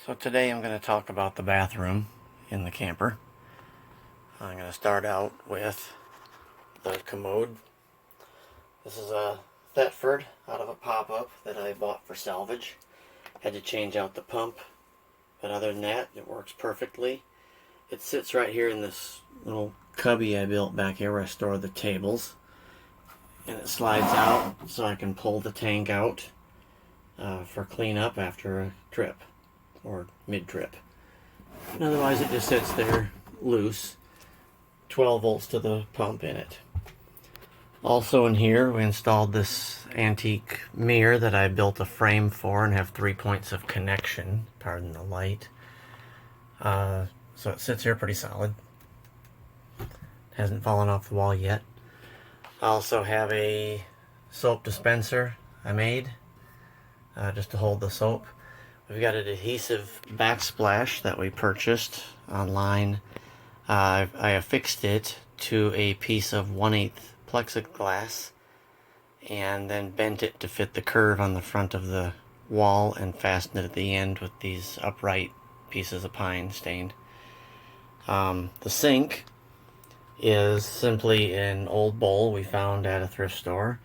So today I'm going to talk about the bathroom in the camper. I'm going to start out with the commode. This is a Thetford out of a pop-up that I bought for salvage. Had to change out the pump, but other than that, it works perfectly. It sits right here in this little cubby I built back here where I store the tables. And it slides out so I can pull the tank out for cleanup after a trip or mid-trip. And otherwise it just sits there loose. 12 volts to the pump in it. Also in here we installed this antique mirror that I built a frame for and have 3 points of connection, pardon the light. So it sits here pretty solid. Hasn't fallen off the wall yet. I also have a soap dispenser I made just to hold the soap. We've got an adhesive backsplash that we purchased online. I affixed it to a piece of 1/8 plexiglass and then bent it to fit the curve on the front of the wall and fastened it at the end with these upright pieces of pine stained. The sink is simply an old bowl we found at a thrift store.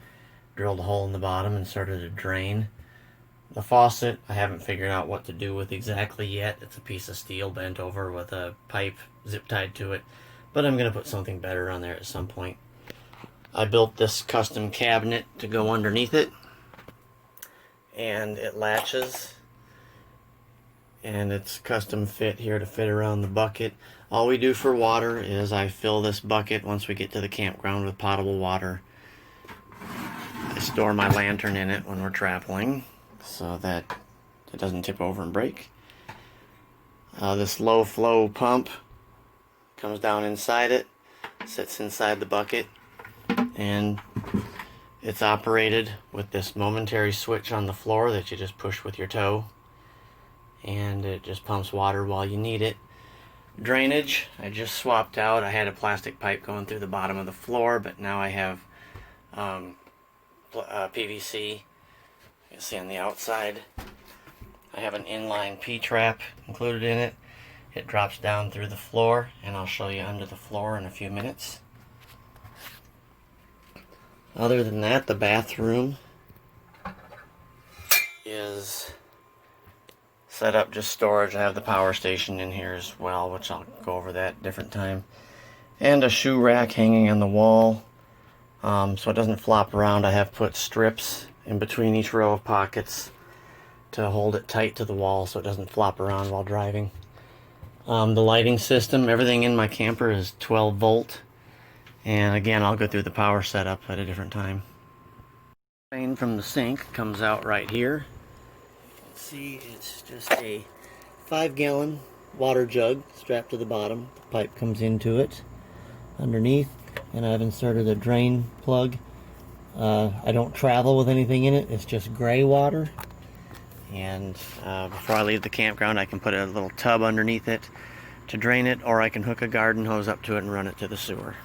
Drilled a hole in the bottom, inserted a drain. The faucet, I haven't figured out what to do with exactly yet. It's a piece of steel bent over with a pipe zip tied to it, but I'm going to put something better on there at some point. I built this custom cabinet to go underneath it, and it latches, and it's custom fit here to fit around the bucket. All we do for water is I fill this bucket once we get to the campground with potable water. I store my lantern in it when we're traveling so that it doesn't tip over and break. This low flow pump comes down inside it, sits inside the bucket, and it's operated with this momentary switch on the floor that you just push with your toe, and it just pumps water while you need it. Drainage, I just swapped out. I had a plastic pipe going through the bottom of the floor, but now I have PVC. You can see on the outside I have an inline P-trap included in it. It drops down through the floor, and I'll show you under the floor in a few minutes. Other than that, the bathroom is set up just storage. I have the power station in here as well, which I'll go over that a different time. And a shoe rack hanging on the wall so it doesn't flop around. I have put strips in between each row of pockets to hold it tight to the wall so it doesn't flop around while driving. The lighting system, everything in my camper is 12 volt. And again, I'll go through the power setup at a different time. Drain from the sink comes out right here. See, it's just a 5-gallon water jug strapped to the bottom. The pipe comes into it underneath, and I've inserted a drain plug. I don't travel with anything in it. It's just gray water, and before I leave the campground I can put a little tub underneath it to drain it, or I can hook a garden hose up to it and run it to the sewer.